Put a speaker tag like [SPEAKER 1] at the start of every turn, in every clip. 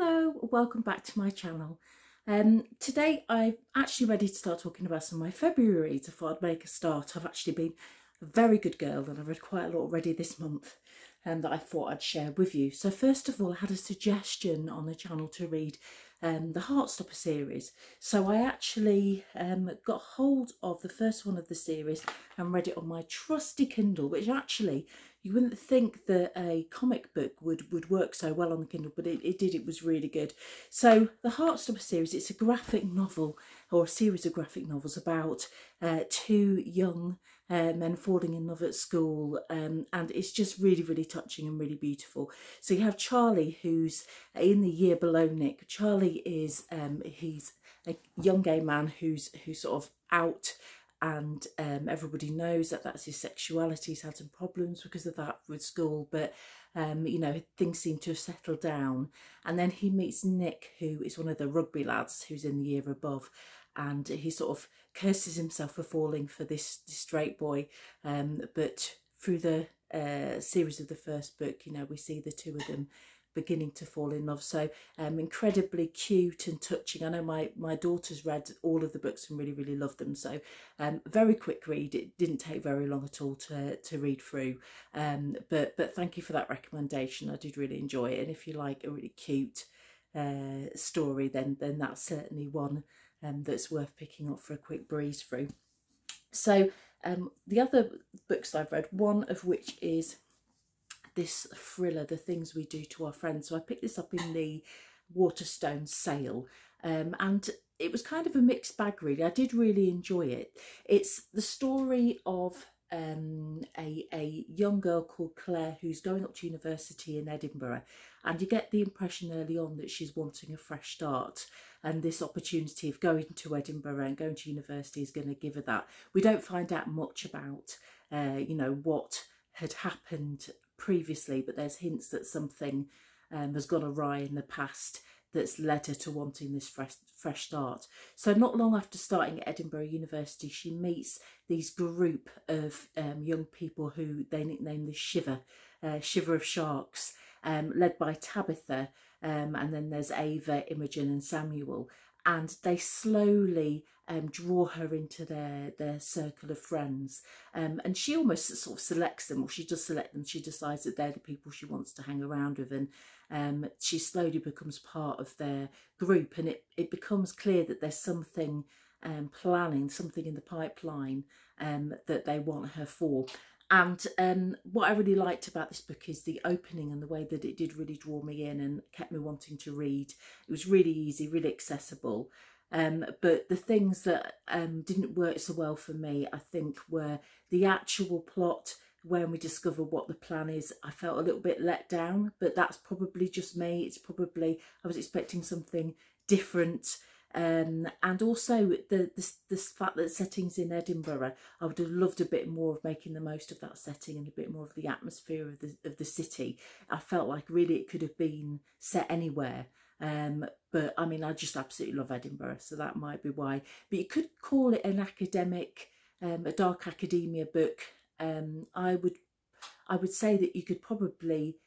[SPEAKER 1] Hello, welcome back to my channel. Today I'm actually ready to start talking about some of my February reads. I thought I'd make a start. I've actually been a very good girl and I've read quite a lot already this month that I thought I'd share with you. So first of all, I had a suggestion on the channel to read the Heartstopper series. So I actually got hold of the first one of the series and read it on my trusty Kindle, which actually you wouldn't think that a comic book would work so well on the Kindle, but it did. It was really good. So the Heartstopper series, it's a graphic novel, or a series of graphic novels about two young men falling in love at school, and it's just really, really touching and really beautiful. So you have Charlie, who's in the year below Nick. Charlie is he's a young gay man who's sort of out, and everybody knows that that's his sexuality. He's had some problems because of that with school, but you know, things seem to have settled down. And then he meets Nick, who is one of the rugby lads who's in the year above, and he sort of curses himself for falling for this straight boy. But through the series of the first book, you know, we see the two of them beginning to fall in love. So incredibly cute and touching. I know my daughter's read all of the books and really, really loved them. So very quick read. It didn't take very long at all to read through. But thank you for that recommendation. I did really enjoy it. And if you like a really cute story, then that's certainly one that's worth picking up for a quick breeze through. So the other books I've read, one of which is this thriller, The Things We Do to Our Friends. So I picked this up in the Waterstone sale, and it was kind of a mixed bag really. I did really enjoy it. It's the story of a young girl called Claire who's going up to university in Edinburgh, and you get the impression early on that she's wanting a fresh start, and this opportunity of going to Edinburgh and going to university is going to give her that. We don't find out much about you know, what had happened previously, but there's hints that something has gone awry in the past that's led her to wanting this fresh start. So not long after starting at Edinburgh University, she meets these group of young people who they nickname the Shiver of Sharks, led by Tabitha, and then there's Ava, Imogen and Samuel, and they slowly draw her into their circle of friends, and she almost sort of selects them, or she does select them. She decides that they're the people she wants to hang around with, and she slowly becomes part of their group, and it becomes clear that there's something planning, something in the pipeline that they want her for. And what I really liked about this book is the opening and the way that it did really draw me in and kept me wanting to read. It was really easy, really accessible. But the things that didn't work so well for me, I think, were the actual plot. When we discover what the plan is, I felt a little bit let down, but that's probably just me. It's probably, I was expecting something different. And also the fact that setting's in Edinburgh, I would have loved a bit more of making the most of that setting and a bit more of the atmosphere of the city. I felt like really it could have been set anywhere, but I mean, I just absolutely love Edinburgh, so that might be why. But you could call it an academic, a dark academia book. I would say that you could probably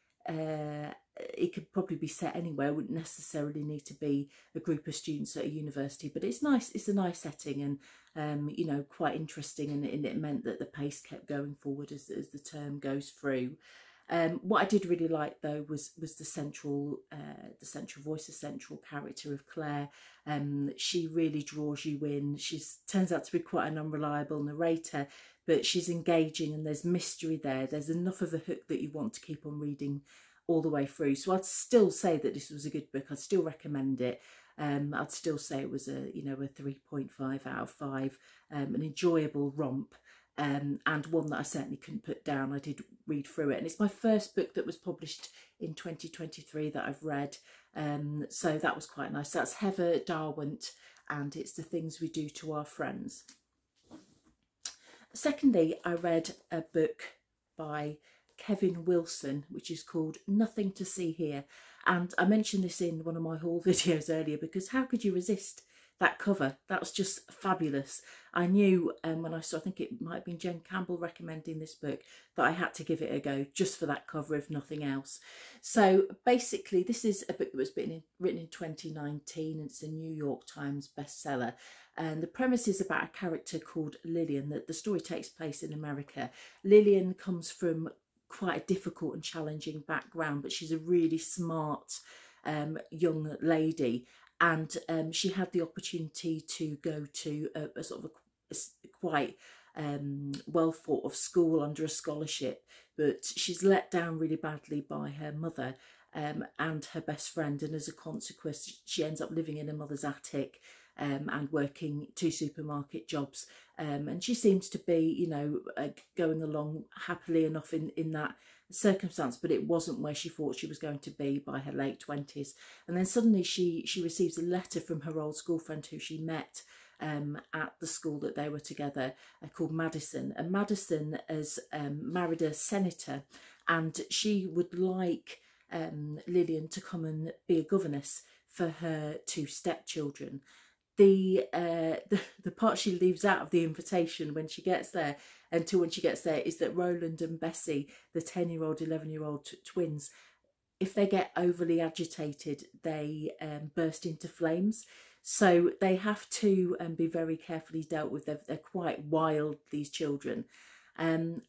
[SPEAKER 1] it could probably be set anywhere. It wouldn't necessarily need to be a group of students at a university, but it's nice. It's a nice setting, and you know, quite interesting, and it meant that the pace kept going forward as the term goes through. What I did really like though was the central voice, the central character of Claire. She really draws you in. She turns out to be quite an unreliable narrator, but she's engaging and there's mystery there. There's enough of a hook that you want to keep on reading all the way through. So I'd still say that this was a good book. I'd still recommend it. I'd still say it was a 3.5 out of 5, an enjoyable romp, and one that I certainly couldn't put down. I did read through it, and it's my first book that was published in 2023 that I've read, so that was quite nice. That's Heather Darwent, and it's The Things We Do to Our Friends. Secondly, I read a book by Kevin Wilson, which is called Nothing to See Here, and I mentioned this in one of my haul videos earlier because how could you resist that cover, that was just fabulous. I knew when I saw, I think it might have been Jen Campbell recommending this book, that I had to give it a go just for that cover, if nothing else. So basically, this is a book that was written in 2019, and it's a New York Times bestseller. And the premise is about a character called Lillian. That the story takes place in America. Lillian comes from quite a difficult and challenging background, but she's a really smart young lady. And she had the opportunity to go to a sort of a quite well thought of school under a scholarship, but she's let down really badly by her mother and her best friend, and as a consequence she ends up living in her mother's attic and working 2 supermarket jobs, and she seems to be, you know, going along happily enough in that circumstance, but it wasn't where she thought she was going to be by her late 20s. And then suddenly she receives a letter from her old school friend who she met at the school that they were together, called Madison. And Madison has married a senator, and she would like Lillian to come and be a governess for her 2 stepchildren. The part she leaves out of the invitation when she gets there, until when she gets there, is that Roland and Bessie, the 10-year-old, 11-year-old twins, if they get overly agitated, they burst into flames. So they have to be very carefully dealt with. They're quite wild, these children. And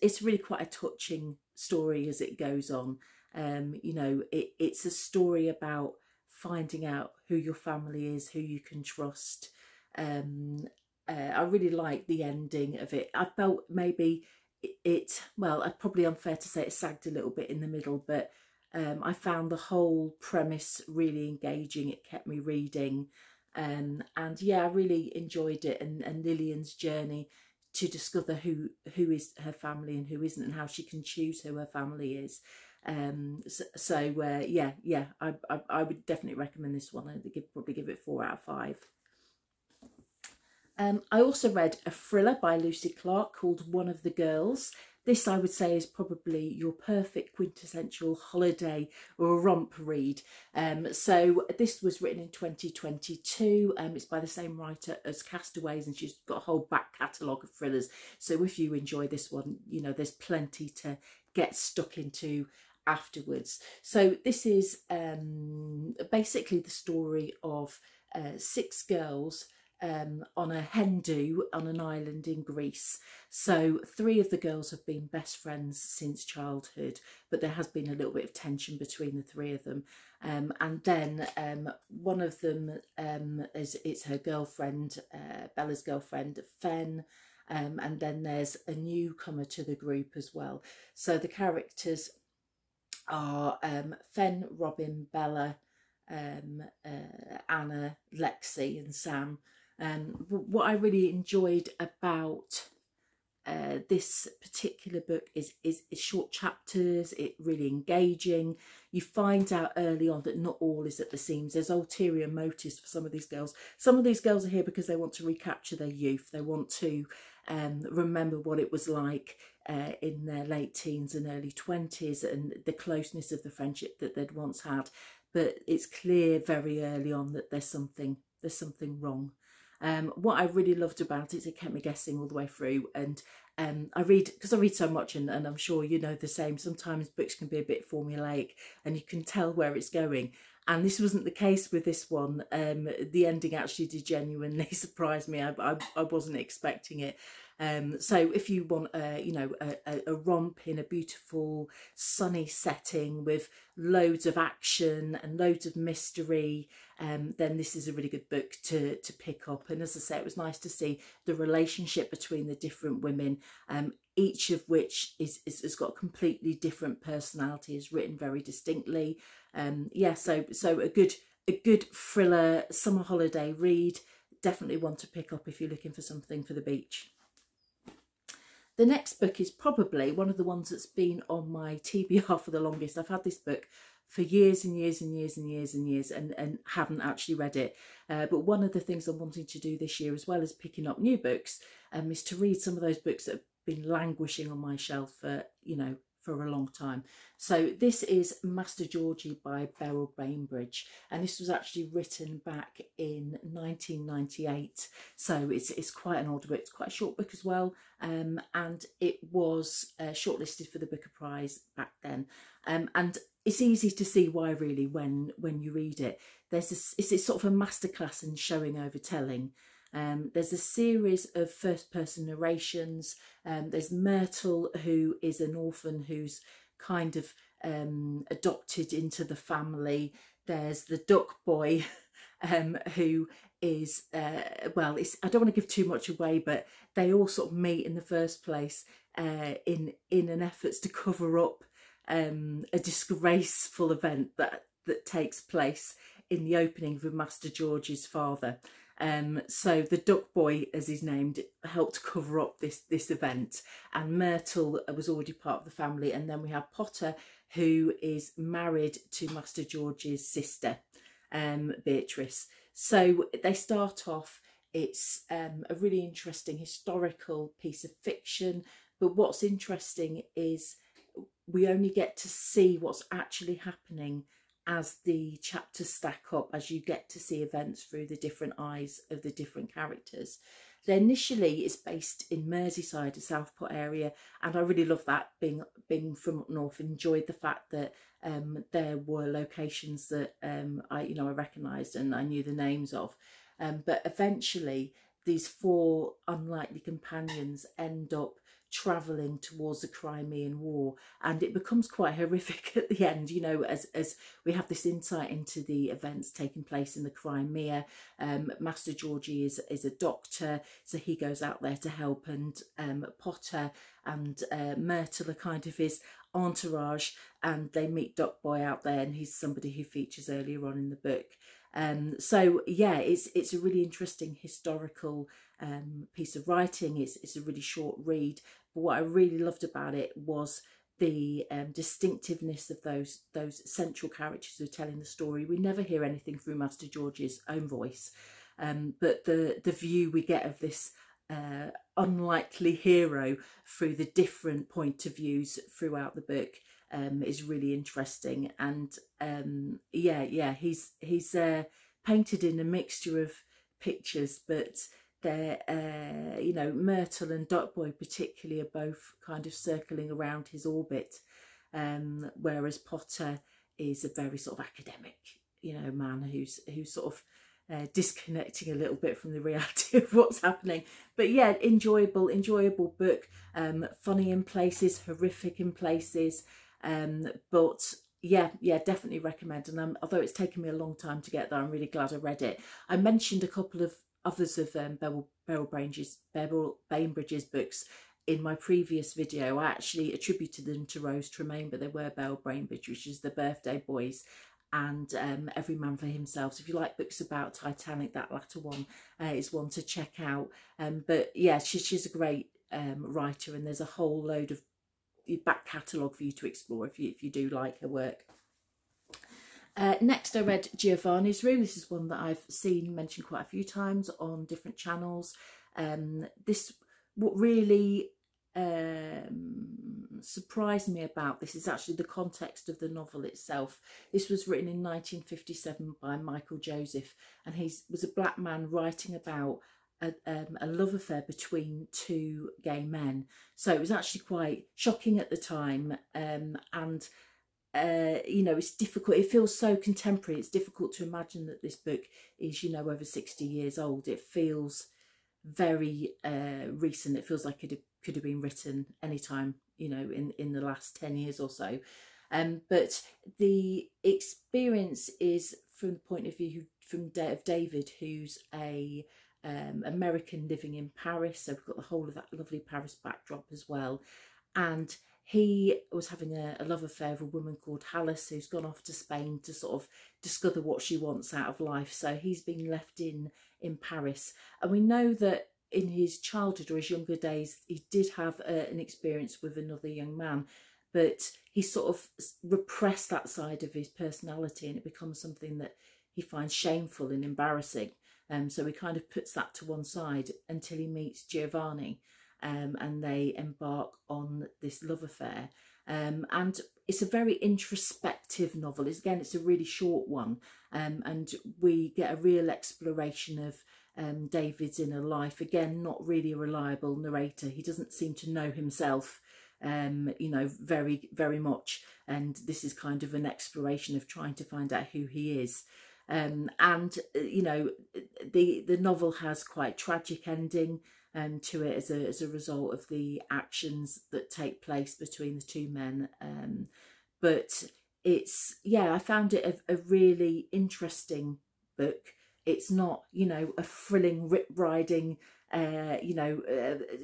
[SPEAKER 1] it's really quite a touching story as it goes on. You know, it's a story about finding out who your family is, who you can trust. I really like the ending of it. I felt maybe well, it's probably unfair to say it sagged a little bit in the middle, but I found the whole premise really engaging. It kept me reading, and yeah, I really enjoyed it, and Lillian's journey to discover who is her family and who isn't, and how she can choose who her family is. Yeah, I would definitely recommend this one. I'd probably give it 4 out of 5. I also read a thriller by Lucy Clark called One of the Girls. This, I would say, is probably your perfect quintessential holiday or a romp read. So this was written in 2022. It's by the same writer as Castaways, and she's got a whole back catalogue of thrillers. So if you enjoy this one, you know, there's plenty to get stuck into afterwards. So this is basically the story of 6 girls on a hen do on an island in Greece. So 3 of the girls have been best friends since childhood, but there has been a little bit of tension between the 3 of them. And then one of them it's her girlfriend, Bella's girlfriend, Fen. And then there's a newcomer to the group as well. So the characters are Fen, Robin, Bella, Anna, Lexi and Sam. What I really enjoyed about this particular book is short chapters. It's really engaging. You find out early on that not all is at the seams. There's ulterior motives for some of these girls. Some of these girls are here because they want to recapture their youth. They want to remember what it was like in their late teens and early 20s, and the closeness of the friendship that they'd once had. But it's clear very early on that there's something wrong. What I really loved about it kept me guessing all the way through. And I read so much, and I'm sure you know the same. Sometimes books can be a bit formulaic and you can tell where it's going. And this wasn't the case with this one. The ending actually did genuinely surprise me. I wasn't expecting it. So if you want a romp in a beautiful sunny setting with loads of action and loads of mystery, then this is a really good book to pick up. And as I say, it was nice to see the relationship between the different women, each of which has got a completely different personality, is written very distinctly. Yeah, so a good thriller summer holiday read. Definitely one to pick up if you're looking for something for the beach. The next book is probably one of the ones that's been on my TBR for the longest. I've had this book for years and years and years and years and years and haven't actually read it. But one of the things I'm wanting to do this year, as well as picking up new books, is to read some of those books that have been languishing on my shelf for for a long time. So this is Master Georgie by Beryl Bainbridge, and this was actually written back in 1998. So it's quite an older book. It's quite a short book as well, and it was shortlisted for the Booker Prize back then. And it's easy to see why, really, when you read it. It's sort of a masterclass in showing over telling. There's a series of first-person narrations. There's Myrtle, who is an orphan who's kind of adopted into the family. There's the duck boy, who is, well, I don't want to give too much away, but they all sort of meet in the first place in an effort to cover up a disgraceful event that takes place in the opening of Master George's father. So the duck boy, as he's named, helped cover up this event, and Myrtle was already part of the family. And then we have Potter, who is married to Master George's sister, Beatrice. So they start off, it's a really interesting historical piece of fiction, but what's interesting is we only get to see what's actually happening as the chapters stack up, as you get to see events through the different eyes of the different characters. So initially it's based in Merseyside, a Southport area, and I really love that, being from up north. Enjoyed the fact that there were locations that I recognised and I knew the names of, but eventually these four unlikely companions end up travelling towards the Crimean War, and it becomes quite horrific at the end, you know, as we have this insight into the events taking place in the Crimea. Master Georgie is a doctor, so he goes out there to help, and Potter and Myrtle are kind of his entourage, and they meet Duck Boy out there, and he's somebody who features earlier on in the book. So yeah, it's a really interesting historical piece of writing. It's a really short read, but what I really loved about it was the distinctiveness of those central characters who are telling the story. We never hear anything through Master George's own voice, but the view we get of this unlikely hero through the different point of views throughout the book is really interesting. And yeah, he's painted in a mixture of pictures, but they're Myrtle and Duck Boy particularly are both kind of circling around his orbit, whereas Potter is a very sort of academic, man who's sort of disconnecting a little bit from the reality of what's happening. But yeah, enjoyable book, funny in places, horrific in places, but yeah, definitely recommend. And although it's taken me a long time to get there, I'm really glad I read it. I mentioned a couple of others of Beryl Bainbridge's books in my previous video. I actually attributed them to Rose Tremaine, but they were Beryl Bainbridge, which is The Birthday Boys and Every Man for Himself. So if you like books about Titanic, that latter one is one to check out. But yeah, she's a great writer, and there's a whole load of back catalogue for you to explore if you do like her work. Next I read Giovanni's Room. This is one that I've seen mentioned quite a few times on different channels. What really surprised me about this is actually the context of the novel itself. This was written in 1957 by Michael Joseph, and he was a black man writing about a love affair between two gay men. So it was actually quite shocking at the time, and it's difficult. It feels so contemporary. It's difficult to imagine that this book is over 60 years old. It feels very recent. It feels like it could have been written anytime in the last 10 years or so. But the experience is from the point of view of David, who's a American living in Paris. So we've got the whole of that lovely Paris backdrop as well. And he was having a love affair with a woman called Alice, who's gone off to Spain to sort of discover what she wants out of life. So he's been left in Paris. And we know that in his childhood or his younger days, he did have an experience with another young man, but he sort of repressed that side of his personality, and it becomes something that he finds shameful and embarrassing. So he kind of puts that to one side until he meets Giovanni, and they embark on this love affair. and it's a very introspective novel. It's a really short one, and we get a real exploration of David's inner life. Again, not really a reliable narrator. He doesn't seem to know himself, you know, very much, and this is kind of an exploration of trying to find out who he is. And you know, the novel has quite tragic ending to it as a result of the actions that take place between the two men. But it's, yeah, I found it a really interesting book. It's not, you know, a thrilling, rip-riding, you know,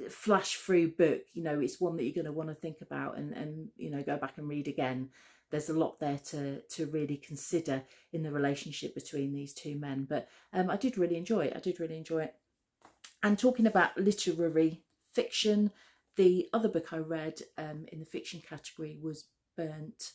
[SPEAKER 1] flash through book. You know, it's one that you're going to want to think about and you know, go back and read again. There's a lot there to really consider in the relationship between these two men. But I did really enjoy it. I did really enjoy it. And talking about literary fiction, the other book I read in the fiction category was Burnt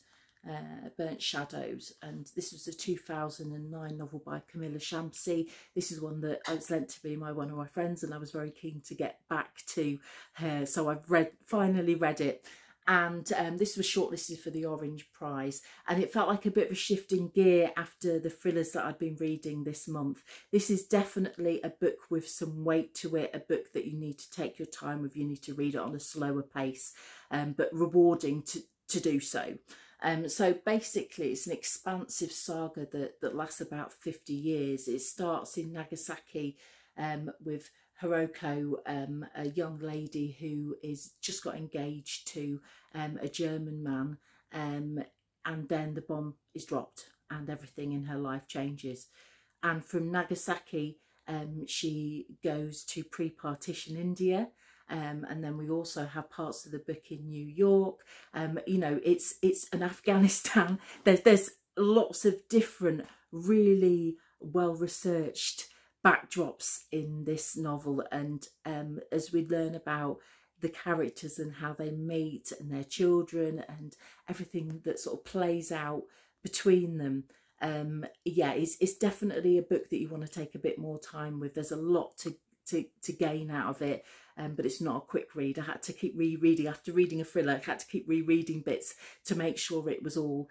[SPEAKER 1] Shadows, and this was a 2009 novel by Camilla Shamsi. This is one that I was lent to be one of my friends, and I was very keen to get back to her, so I've finally read it. And this was shortlisted for the Orange Prize, and it felt like a bit of a shift in gear after the thrillers that I'd been reading this month. This is definitely a book with some weight to it, a book that you need to take your time with. You need to read it on a slower pace, but rewarding to do so. So basically it's an expansive saga that lasts about 50 years. It starts in Nagasaki with Hiroko, a young lady who is just got engaged to a German man, and then the bomb is dropped and everything in her life changes. And from Nagasaki she goes to pre-partition India, and then we also have parts of the book in New York. You know, it's an Afghanistan. There's lots of different really well researched backdrops in this novel, and as we learn about the characters and how they meet and their children and everything that sort of plays out between them, yeah, it's definitely a book that you want to take a bit more time with. There's a lot to gain out of it, but it's not a quick read. I had to keep rereading. After reading a thriller, I had to keep rereading bits to make sure it was all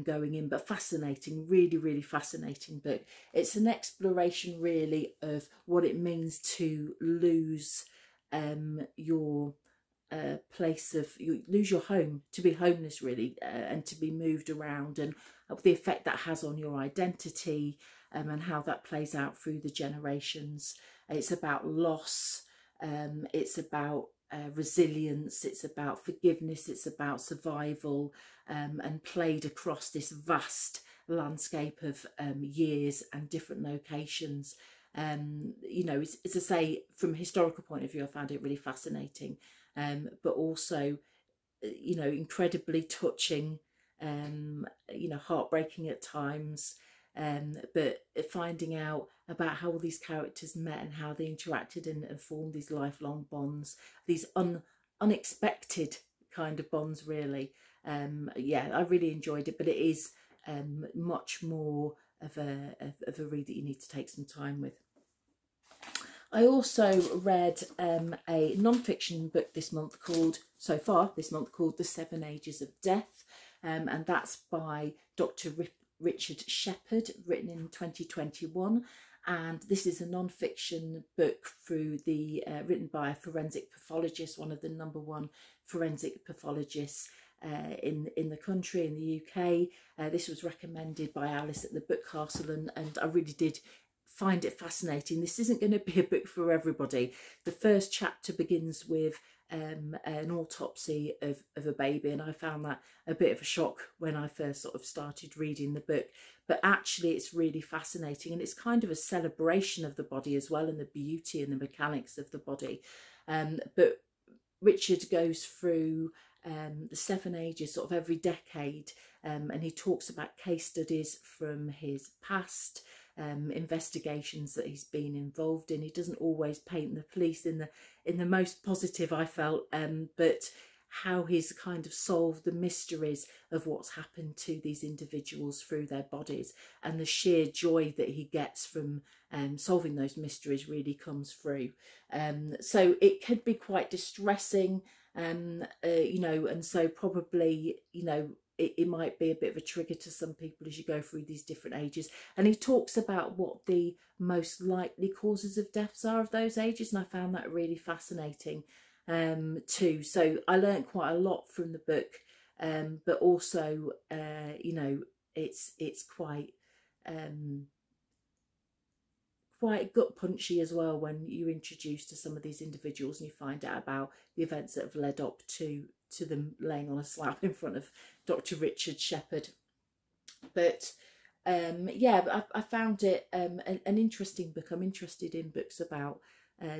[SPEAKER 1] going in. But fascinating, really fascinating book. It's an exploration really of what it means to lose your place of, you lose your home, to be homeless really, and to be moved around, and the effect that has on your identity, and how that plays out through the generations. It's about loss, it's about resilience, it's about forgiveness, it's about survival, and played across this vast landscape of years and different locations. You know, as I say, from a historical point of view, I found it really fascinating, but also, you know, incredibly touching, you know, heartbreaking at times, but finding out about how all these characters met and how they interacted and formed these lifelong bonds, these unexpected kind of bonds really. Yeah, I really enjoyed it, but it is much more of a read that you need to take some time with. I also read a non-fiction book this month called The 7 Ages of Death, and that's by Dr. Richard Shepherd, written in 2021. And this is a non-fiction book through the written by a forensic pathologist, one of the #1 forensic pathologists in the country, in the UK. This was recommended by Alice at the Book Castle, and I really did find it fascinating. This isn't going to be a book for everybody. The first chapter begins with an autopsy of a baby, and I found that a bit of a shock when I first sort of started reading the book, but actually it's really fascinating, and it's kind of a celebration of the body as well, and the beauty and the mechanics of the body. But Richard goes through the 7 ages, sort of every decade, and he talks about case studies from his past, investigations that he's been involved in. He doesn't always paint the police in the most positive, I felt, but how he's kind of solved the mysteries of what's happened to these individuals through their bodies, and the sheer joy that he gets from solving those mysteries really comes through. So it could be quite distressing, you know, and so probably, you know, it might be a bit of a trigger to some people as you go through these different ages. And he talks about what the most likely causes of deaths are of those ages, and I found that really fascinating too. So I learned quite a lot from the book, but also you know, it's quite quite gut punchy as well when you're introduced to some of these individuals and you find out about the events that have led up to them laying on a slab in front of Dr. Richard Shepherd. But yeah, I found it an interesting book. I'm interested in books about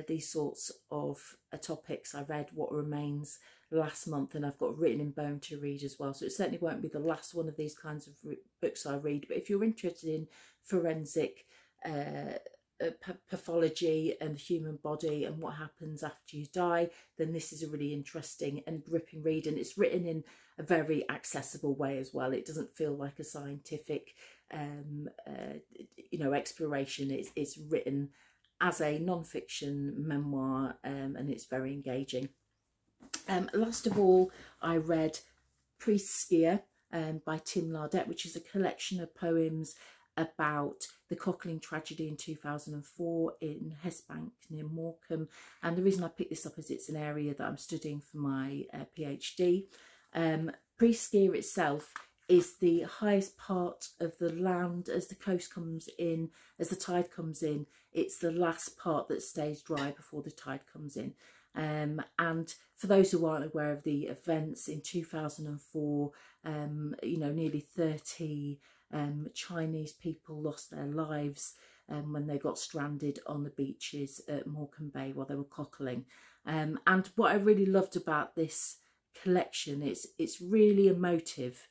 [SPEAKER 1] these sorts of topics. I read What Remains last month, and I've got Written in Bone to read as well, so it certainly won't be the last one of these kinds of books I read. But if you're interested in forensic pathology and the human body and what happens after you die, then this is a really interesting and gripping read, and it's written in a very accessible way as well. It doesn't feel like a scientific you know, exploration. It's written as a non-fiction memoir, and it's very engaging. Last of all, I read Skear by Tim Lardette, which is a collection of poems about the Cockling tragedy in 2004 in Hesbank near Morecambe. And the reason I picked this up is it's an area that I'm studying for my PhD. Skear itself is the highest part of the land as the coast comes in, as the tide comes in. It's the last part that stays dry before the tide comes in. And for those who aren't aware of the events in 2004, you know, nearly 30 Chinese people lost their lives when they got stranded on the beaches at Morecambe Bay while they were cockling. And what I really loved about this collection is it's really emotive,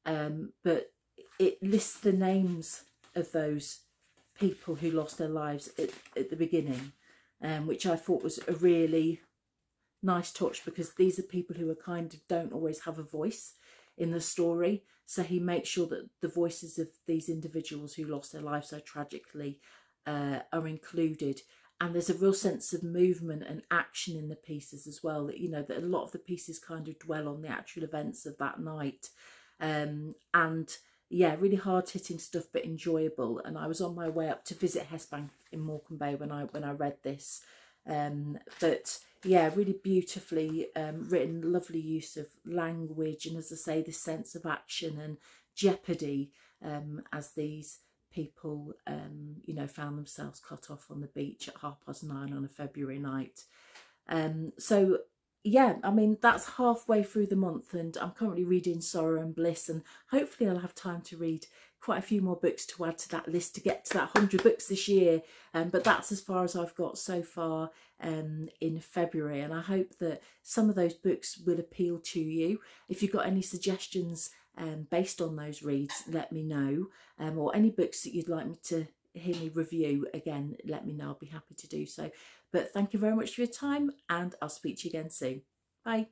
[SPEAKER 1] but it lists the names of those people who lost their lives at the beginning, which I thought was a really nice touch, because these are people who are kind of don't always have a voice in the story. So he makes sure that the voices of these individuals who lost their lives so tragically are included. And there's a real sense of movement and action in the pieces as well, that, you know, that a lot of the pieces kind of dwell on the actual events of that night. And yeah, really hard-hitting stuff, but enjoyable. And I was on my way up to visit Hesbank in Morecambe Bay when I read this. But yeah, really beautifully written, lovely use of language, and as I say, this sense of action and jeopardy as these people, you know, found themselves cut off on the beach at 9:30 on a February night. So yeah, I mean, that's halfway through the month, and I'm currently reading Sorrow and Bliss, and hopefully I'll have time to read quite a few more books to add to that list to get to that 100 books this year. But that's as far as I've got so far in February, and I hope that some of those books will appeal to you. If you've got any suggestions based on those reads, let me know, or any books that you'd like me to hear me review, again, let me know. I'll be happy to do so. But thank you very much for your time, and I'll speak to you again soon. Bye.